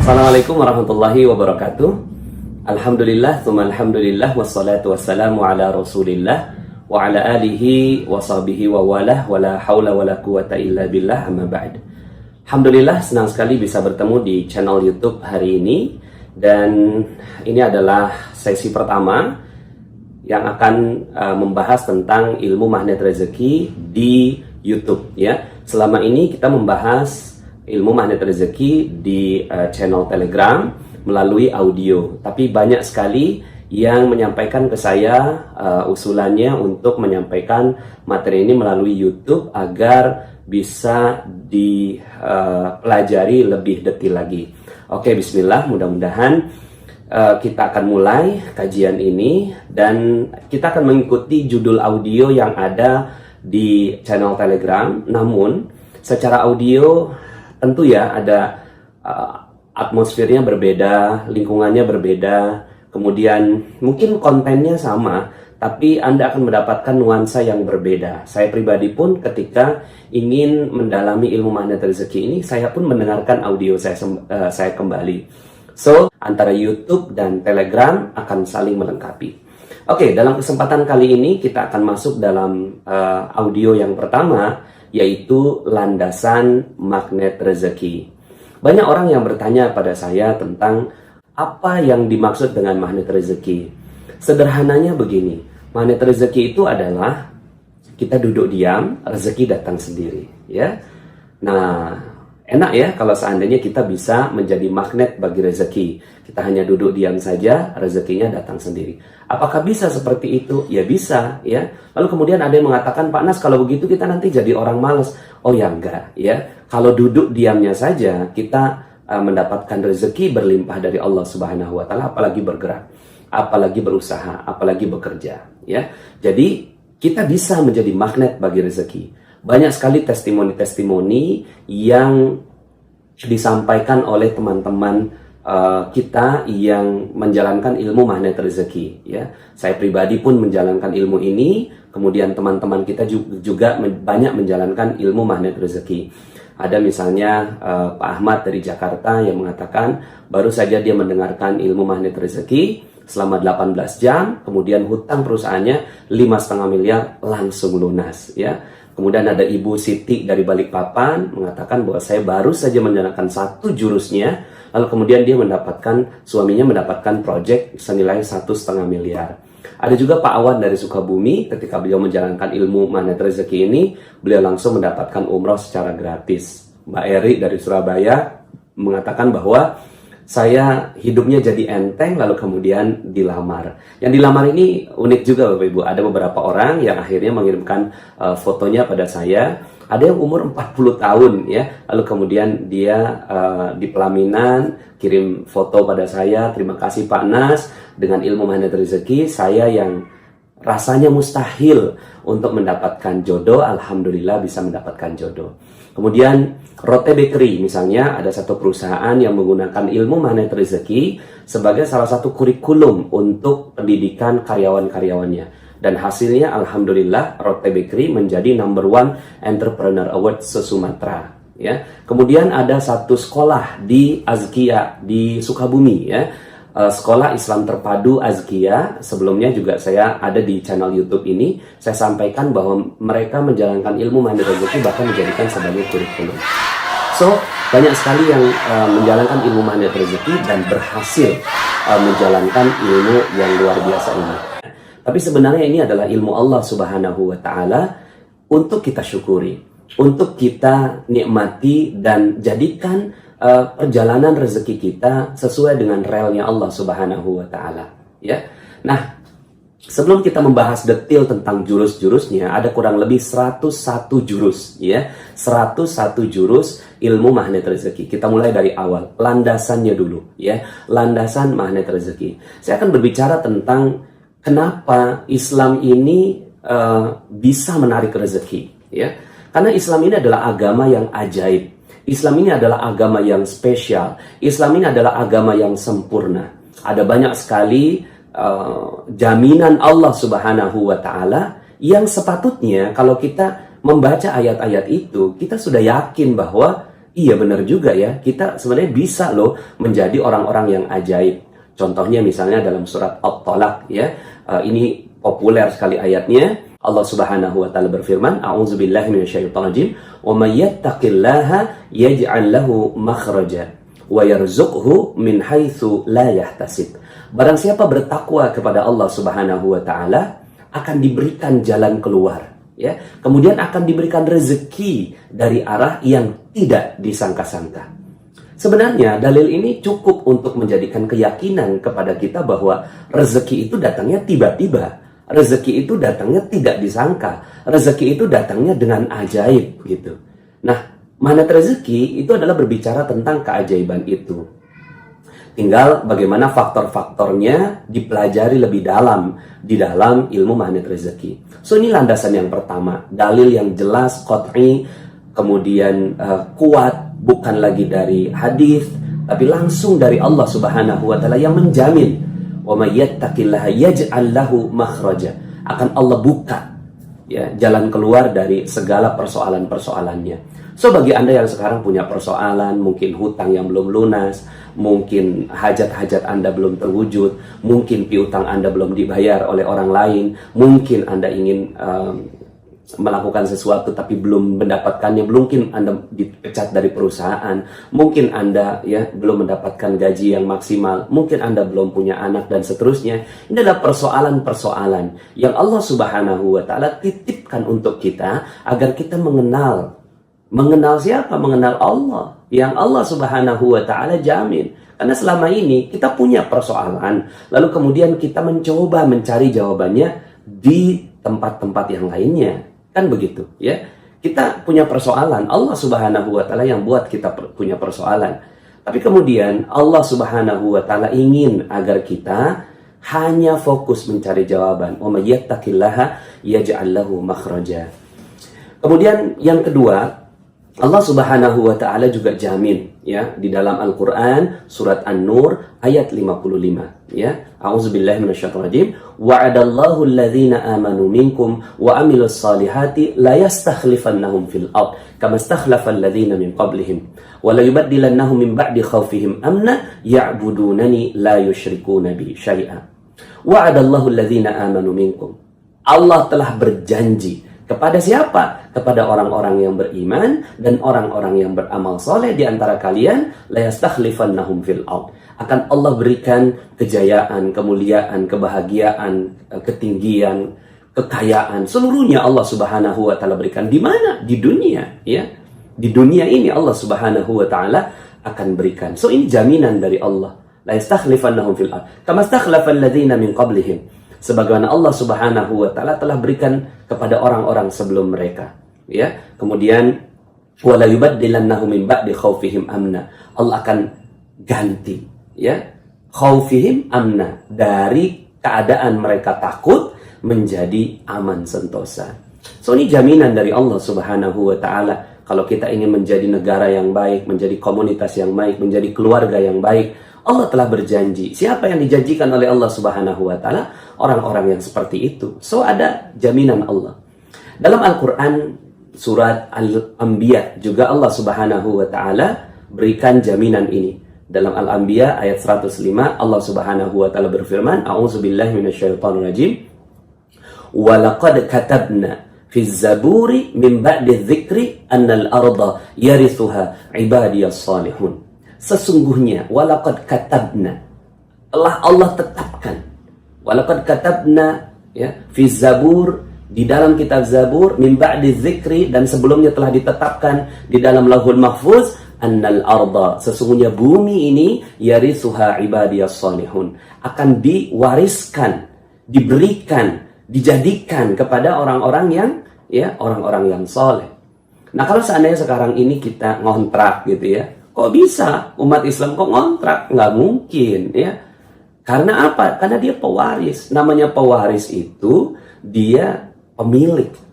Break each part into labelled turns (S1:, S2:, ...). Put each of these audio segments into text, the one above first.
S1: Assalamualaikum warahmatullahi wabarakatuh. Alhamdulillah, tsumma alhamdulillah, wassalatu wassalamu ala rasulillah wa ala alihi wa sahbihi wa walah, wa la hawla wa la quwata illa billah, amma ba'd. Alhamdulillah, senang sekali bisa bertemu di channel YouTube hari ini. Dan ini adalah sesi pertama yang akan membahas tentang ilmu magnet rezeki di YouTube, ya. Selama ini kita membahas ilmu magnet rezeki di channel Telegram melalui audio, tapi banyak sekali yang menyampaikan ke saya usulannya untuk menyampaikan materi ini melalui YouTube agar bisa dipelajari lebih detail lagi. Oke, bismillah, mudah-mudahan kita akan mulai kajian ini dan kita akan mengikuti judul audio yang ada di channel Telegram. Namun secara audio tentu ya ada atmosfernya berbeda, lingkungannya berbeda, kemudian mungkin kontennya sama, tapi Anda akan mendapatkan nuansa yang berbeda. Saya pribadi pun ketika ingin mendalami ilmu magnet rezeki ini, saya pun mendengarkan audio saya kembali. So, antara YouTube dan Telegram akan saling melengkapi. Oke, dalam kesempatan kali ini kita akan masuk dalam audio yang pertama, yaitu landasan magnet rezeki. Banyak orang yang bertanya pada saya tentang apa yang dimaksud dengan magnet rezeki. Sederhananya begini, magnet rezeki itu adalah kita duduk diam, rezeki datang sendiri, ya. Nah, enak ya kalau seandainya kita bisa menjadi magnet bagi rezeki. Kita hanya duduk diam saja, rezekinya datang sendiri. Apakah bisa seperti itu? Ya bisa, ya. Lalu kemudian ada yang mengatakan, Pak Nas, kalau begitu kita nanti jadi orang malas. Oh ya enggak, ya. Kalau duduk diamnya saja, kita mendapatkan rezeki berlimpah dari Allah Subhanahu wa taala, apalagi bergerak, apalagi berusaha, apalagi bekerja, ya. Jadi kita bisa menjadi magnet bagi rezeki. Banyak sekali testimoni-testimoni yang disampaikan oleh teman-teman kita yang menjalankan ilmu magnet rezeki, ya. Saya pribadi pun menjalankan ilmu ini, kemudian teman-teman kita juga banyak menjalankan ilmu magnet rezeki. Ada misalnya Pak Ahmad dari Jakarta yang mengatakan baru saja dia mendengarkan ilmu magnet rezeki selama 18 jam, kemudian hutang perusahaannya 5,5 miliar langsung lunas, ya. Kemudian ada Ibu Siti dari Balikpapan mengatakan bahwa saya baru saja menjalankan satu jurusnya, lalu kemudian dia suaminya mendapatkan proyek senilai 1,5 miliar. Ada juga Pak Awan dari Sukabumi, ketika beliau menjalankan ilmu magnet rezeki ini, beliau langsung mendapatkan umroh secara gratis. Mbak Eri dari Surabaya mengatakan bahwa saya hidupnya jadi enteng, lalu kemudian dilamar. Yang dilamar ini unik juga Bapak Ibu. Ada beberapa orang yang akhirnya mengirimkan fotonya pada saya. Ada yang umur 40 tahun, ya. Lalu kemudian dia di pelaminan kirim foto pada saya. Terima kasih Pak Nas, dengan ilmu magnet rezeki saya yang rasanya mustahil untuk mendapatkan jodoh, alhamdulillah bisa mendapatkan jodoh. Kemudian Rote Bakery misalnya, ada satu perusahaan yang menggunakan ilmu magnet rezeki sebagai salah satu kurikulum untuk pendidikan karyawan-karyawannya. Dan hasilnya alhamdulillah Rote Bakery menjadi #1 Entrepreneur Award se-Sumatera, ya. Kemudian ada satu sekolah di Azkia di Sukabumi, ya. Sekolah Islam Terpadu Azkia, sebelumnya juga saya ada di channel YouTube ini, saya sampaikan bahwa mereka menjalankan ilmu magnet rezeki bahkan menjadikan sebagai kurikulum. So, banyak sekali yang menjalankan ilmu magnet rezeki dan berhasil menjalankan ilmu yang luar biasa ini. Tapi sebenarnya ini adalah ilmu Allah Subhanahu wa taala untuk kita syukuri, untuk kita nikmati dan jadikan perjalanan rezeki kita sesuai dengan relnya Allah Subhanahu wa taala, ya. Nah, sebelum kita membahas detail tentang jurus-jurusnya, ada kurang lebih 101 jurus, ya. 101 jurus ilmu magnet rezeki. Kita mulai dari awal, landasannya dulu, ya. Landasan magnet rezeki. Saya akan berbicara tentang kenapa Islam ini bisa menarik rezeki, ya. Karena Islam ini adalah agama yang ajaib. Islam ini adalah agama yang spesial. Islam ini adalah agama yang sempurna. Ada banyak sekali jaminan Allah Subhanahu wa taala yang sepatutnya kalau kita membaca ayat-ayat itu, kita sudah yakin bahwa iya benar juga ya, kita sebenarnya bisa loh menjadi orang-orang yang ajaib. Contohnya misalnya dalam surat At-Talaq ya, ini populer sekali ayatnya. Allah Subhanahu wa taala berfirman, "A'udzubillahi minasyaitonirrajim, wa may yattaqillaha yaj'al lahu makhraja wa yarzuqhu min haitsu la yahtasib." Barang siapa bertakwa kepada Allah Subhanahu wa taala akan diberikan jalan keluar, ya. Kemudian akan diberikan rezeki dari arah yang tidak disangka-sangka. Sebenarnya dalil ini cukup untuk menjadikan keyakinan kepada kita bahwa rezeki itu datangnya tiba-tiba. Rezeki itu datangnya tidak disangka. Rezeki itu datangnya dengan ajaib gitu. Nah, magnet rezeki itu adalah berbicara tentang keajaiban itu. Tinggal bagaimana faktor-faktornya dipelajari lebih dalam di dalam ilmu magnet rezeki. So ini landasan yang pertama, dalil yang jelas, qat'i, kemudian kuat, bukan lagi dari hadis, tapi langsung dari Allah Subhanahu wa taala yang menjamin. Wa may yattaqillaha yaj'al lahu makhraja. Akan Allah buka ya jalan keluar dari segala persoalan-persoalannya. So bagi Anda yang sekarang punya persoalan, mungkin hutang yang belum lunas, mungkin hajat-hajat Anda belum terwujud, mungkin piutang Anda belum dibayar oleh orang lain, mungkin Anda ingin melakukan sesuatu tapi belum mendapatkannya, mungkin Anda dipecat dari perusahaan, mungkin Anda ya belum mendapatkan gaji yang maksimal, mungkin Anda belum punya anak dan seterusnya. Ini adalah persoalan-persoalan yang Allah Subhanahu wa taala titipkan untuk kita agar kita mengenal siapa? Mengenal Allah yang Allah Subhanahu wa taala jamin. Karena selama ini kita punya persoalan, lalu kemudian kita mencoba mencari jawabannya di tempat-tempat yang lainnya. Kan begitu ya. Kita punya persoalan, Allah Subhanahu wa taala yang buat kita punya persoalan. Tapi kemudian Allah Subhanahu wa taala ingin agar kita hanya fokus mencari jawaban. Wa may yattaqillaha yaj'al lahu makhraja. Kemudian yang kedua, Allah Subhanahu wa taala juga jamin ya di dalam Al-Qur'an surat An-Nur ayat 55 ya. A'udzubillahi minasyaitonirrajim. Wa'adallahu alladhina amanu minkum wa amilus solihati la yastakhlifannahum fil ard kama istakhlafa alladhina min qablihim wa la yubaddilannahum min ba'di khawfihim amna ya'budunani la yusyrikuna bi syai'a. Wa'adallahu alladhina amanu minkum. Allah telah berjanji kepada siapa? Kepada orang-orang yang beriman dan orang-orang yang beramal soleh di antara kalian, la yastakhlifannahum fil ard. Akan Allah berikan kejayaan, kemuliaan, kebahagiaan, ketinggian, kekayaan, seluruhnya Allah Subhanahu wa taala berikan. Di mana? Di dunia, ya. Di dunia ini Allah Subhanahu wa taala akan berikan. So ini jaminan dari Allah. La yastakhlifannahum fil ard kama istakhlafa alladziina min qablihim. Sebagaimana Allah Subhanahu wa taala telah berikan kepada orang-orang sebelum mereka, ya. Kemudian wala yubaddilannahum min ba'di khaufihim amna. Allah akan ganti, ya, khaufihim amna, dari keadaan mereka takut menjadi aman sentosa. So ini jaminan dari Allah Subhanahu wa taala. Kalau kita ingin menjadi negara yang baik, menjadi komunitas yang baik, menjadi keluarga yang baik, Allah telah berjanji. Siapa yang dijanjikan oleh Allah Subhanahu wa taala? Orang-orang yang seperti itu. So ada jaminan Allah. Dalam Al-Qur'an surat Al-Anbiya juga Allah Subhanahu wa taala berikan jaminan ini. Dalam Al-Anbiya ayat 105 Allah Subhanahu wa taala berfirman, A'udzubillahi minasyaitonirrajim. Wa laqad katabna fi zaburi min ba'di dzikri annal arda yarithuha ibadiyas salihun. Sesungguhnya walaqad katabna, telah Allah tetapkan, walaqad katabna ya fi zabur, di dalam kitab Zabur, min ba'di dzikri, dan sebelumnya telah ditetapkan di dalam Lauhul Mahfuz, annal arda, sesungguhnya bumi ini yarithuha ibadiyas salihun, akan diwariskan, diberikan, dijadikan kepada orang-orang yang orang-orang yang soleh. Nah, kalau seandainya sekarang ini kita ngontrak gitu ya, kok bisa umat Islam kok ngontrak? Nggak mungkin ya. Karena apa? Karena dia pewaris. Namanya pewaris itu dia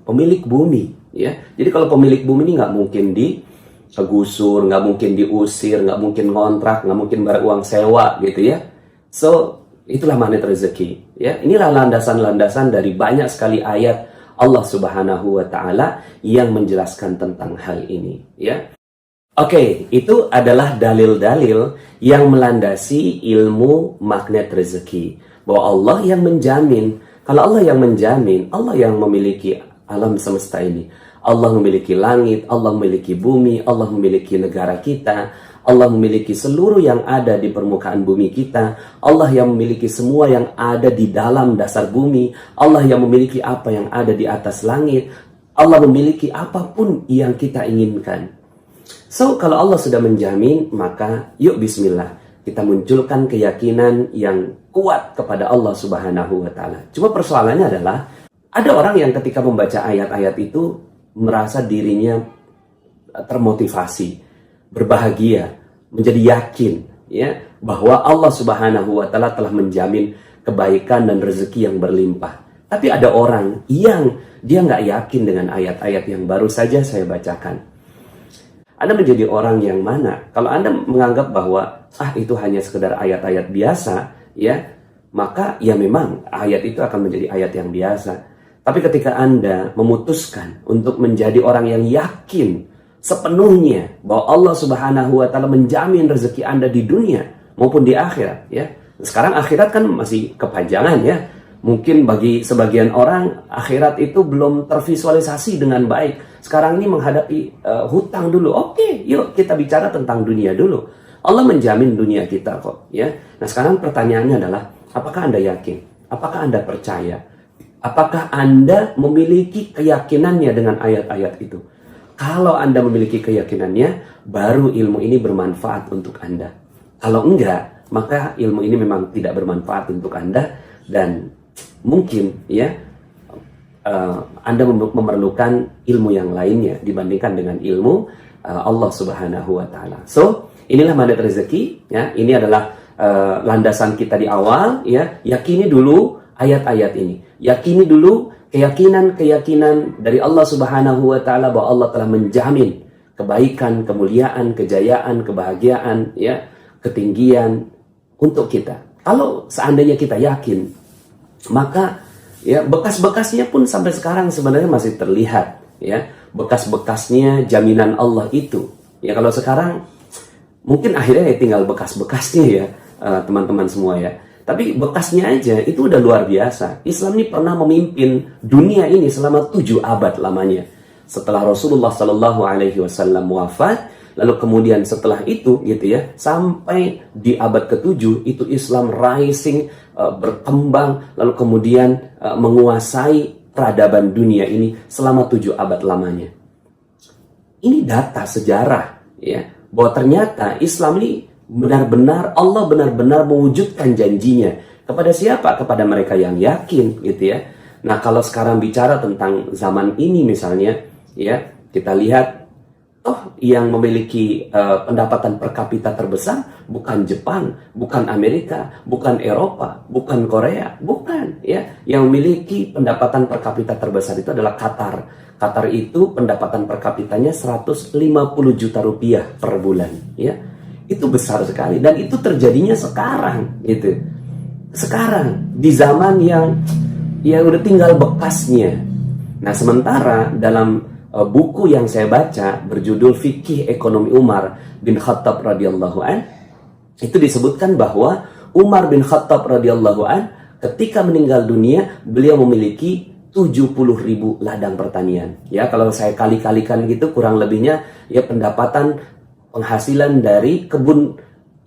S1: pemilik bumi ya. Jadi kalau pemilik bumi ini nggak mungkin digusur, nggak mungkin diusir, nggak mungkin ngontrak, nggak mungkin bayar uang sewa gitu ya. So itulah magnet rezeki ya. Inilah landasan-landasan dari banyak sekali ayat Allah Subhanahu wa taala yang menjelaskan tentang hal ini ya. Oke, itu adalah dalil-dalil yang melandasi ilmu magnet rezeki. Bahwa Allah yang menjamin. Kalau Allah yang menjamin, Allah yang memiliki alam semesta ini. Allah memiliki langit, Allah memiliki bumi, Allah memiliki negara kita, Allah memiliki seluruh yang ada di permukaan bumi kita, Allah yang memiliki semua yang ada di dalam dasar bumi, Allah yang memiliki apa yang ada di atas langit, Allah memiliki apapun yang kita inginkan. So, kalau Allah sudah menjamin, maka yuk bismillah, kita munculkan keyakinan yang kuat kepada Allah Subhanahu wa Ta'ala. Cuma persoalannya adalah, ada orang yang ketika membaca ayat-ayat itu merasa dirinya termotivasi, berbahagia, menjadi yakin ya bahwa Allah Subhanahu wa Ta'ala telah menjamin kebaikan dan rezeki yang berlimpah. Tapi ada orang yang dia nggak yakin dengan ayat-ayat yang baru saja saya bacakan. Anda menjadi orang yang mana? Kalau Anda menganggap bahwa itu hanya sekedar ayat-ayat biasa, ya, maka ya memang ayat itu akan menjadi ayat yang biasa. Tapi ketika Anda memutuskan untuk menjadi orang yang yakin sepenuhnya bahwa Allah Subhanahu wa Ta'ala menjamin rezeki Anda di dunia maupun di akhirat, ya. Sekarang akhirat kan masih kepanjangan, ya. Mungkin bagi sebagian orang akhirat itu belum tervisualisasi dengan baik. Sekarang ini menghadapi hutang dulu. Oke, yuk kita bicara tentang dunia dulu. Allah menjamin dunia kita kok, ya. Nah, sekarang pertanyaannya adalah, apakah Anda yakin? Apakah Anda percaya? Apakah Anda memiliki keyakinannya dengan ayat-ayat itu? Kalau Anda memiliki keyakinannya, baru ilmu ini bermanfaat untuk Anda. Kalau enggak, maka ilmu ini memang tidak bermanfaat untuk Anda, dan mungkin ya Anda memerlukan ilmu yang lainnya dibandingkan dengan ilmu Allah Subhanahu wa Ta'ala. So, inilah magnet rezeki, ya. Ini adalah landasan kita di awal, ya. Yakini dulu ayat-ayat ini. Yakini dulu keyakinan dari Allah Subhanahu wa Ta'ala bahwa Allah telah menjamin kebaikan, kemuliaan, kejayaan, kebahagiaan, ya, ketinggian untuk kita. Kalau seandainya kita yakin, maka ya bekas-bekasnya pun sampai sekarang sebenarnya masih terlihat, ya, bekas-bekasnya jaminan Allah itu. Ya, kalau sekarang mungkin akhirnya ya tinggal bekas-bekasnya, ya, teman-teman semua, ya. Tapi bekasnya aja itu udah luar biasa. Islam ini pernah memimpin dunia ini selama 7 abad lamanya. Setelah Rasulullah Shallallahu Alaihi Wasallam wafat, lalu kemudian setelah itu, gitu ya, sampai di abad ke-7 itu Islam rising, berkembang, lalu kemudian menguasai peradaban dunia ini selama 7 abad lamanya. Ini data sejarah, ya, bahwa ternyata Islam ini benar-benar, Allah benar-benar mewujudkan janjinya. Kepada siapa? Kepada mereka yang yakin, gitu ya. Nah, kalau sekarang bicara tentang zaman ini misalnya, ya, kita lihat, yang memiliki pendapatan per kapita terbesar bukan Jepang, bukan Amerika, bukan Eropa, bukan Korea, bukan, ya. Yang memiliki pendapatan per kapita terbesar itu adalah Qatar. Qatar itu pendapatan per kapitanya 150 juta rupiah per bulan, ya. Itu besar sekali, dan itu terjadinya sekarang, gitu. Sekarang di zaman yang ya udah tinggal bekasnya. Nah, sementara dalam buku yang saya baca berjudul Fikih Ekonomi Umar bin Khattab radhiyallahu an, itu disebutkan bahwa Umar bin Khattab radhiyallahu an ketika meninggal dunia, beliau memiliki 70.000 ladang pertanian. Ya, kalau saya kali-kalikan gitu, kurang lebihnya ya pendapatan penghasilan dari kebun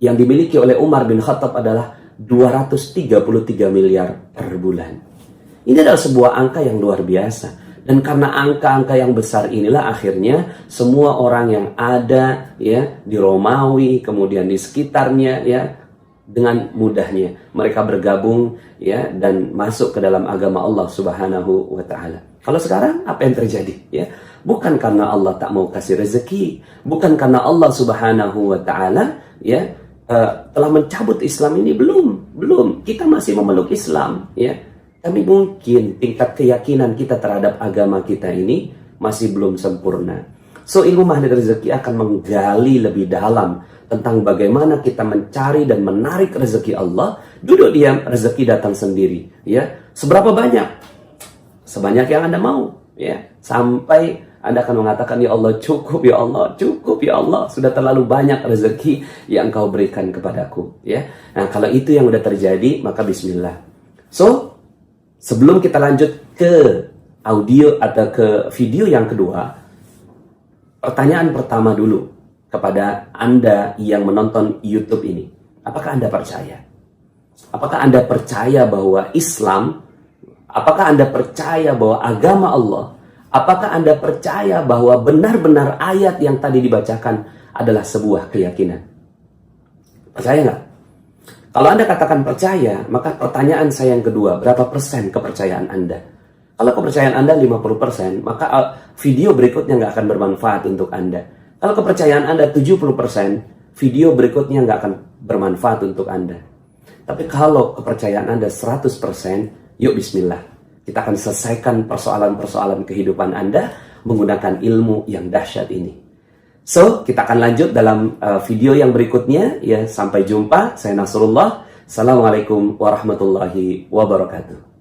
S1: yang dimiliki oleh Umar bin Khattab adalah 233 miliar per bulan. Ini adalah sebuah angka yang luar biasa. Dan karena angka-angka yang besar inilah akhirnya semua orang yang ada, ya, di Romawi, kemudian di sekitarnya, ya, dengan mudahnya mereka bergabung, ya, dan masuk ke dalam agama Allah Subhanahu wa Ta'ala. Kalau sekarang apa yang terjadi, ya? Bukan karena Allah tak mau kasih rezeki, bukan karena Allah Subhanahu wa Ta'ala, ya, telah mencabut Islam ini, belum. Kita masih memeluk Islam, ya. Tapi mungkin tingkat keyakinan kita terhadap agama kita ini masih belum sempurna. So, ilmu magnet rezeki akan menggali lebih dalam tentang bagaimana kita mencari dan menarik rezeki Allah. Duduk diam, rezeki datang sendiri, ya. Seberapa banyak? Sebanyak yang Anda mau, ya. Sampai Anda akan mengatakan, ya Allah, cukup ya Allah, cukup ya Allah, sudah terlalu banyak rezeki yang Engkau berikan kepadaku. Ya, nah kalau itu yang udah terjadi, maka Bismillah. So, sebelum kita lanjut ke audio atau ke video yang kedua, pertanyaan pertama dulu kepada Anda yang menonton YouTube ini. Apakah Anda percaya? Apakah Anda percaya bahwa Islam, apakah Anda percaya bahwa agama Allah, apakah Anda percaya bahwa benar-benar ayat yang tadi dibacakan adalah sebuah keyakinan? Percaya nggak? Kalau Anda katakan percaya, maka pertanyaan saya yang kedua, berapa persen kepercayaan Anda? Kalau kepercayaan Anda 50%, maka video berikutnya nggak akan bermanfaat untuk Anda. Kalau kepercayaan Anda 70%, video berikutnya nggak akan bermanfaat untuk Anda. Tapi kalau kepercayaan Anda 100%, yuk Bismillah. Kita akan selesaikan persoalan-persoalan kehidupan Anda menggunakan ilmu yang dahsyat ini. So, kita akan lanjut dalam video yang berikutnya. Ya, sampai jumpa. Saya Nasrullah. Assalamualaikum warahmatullahi wabarakatuh.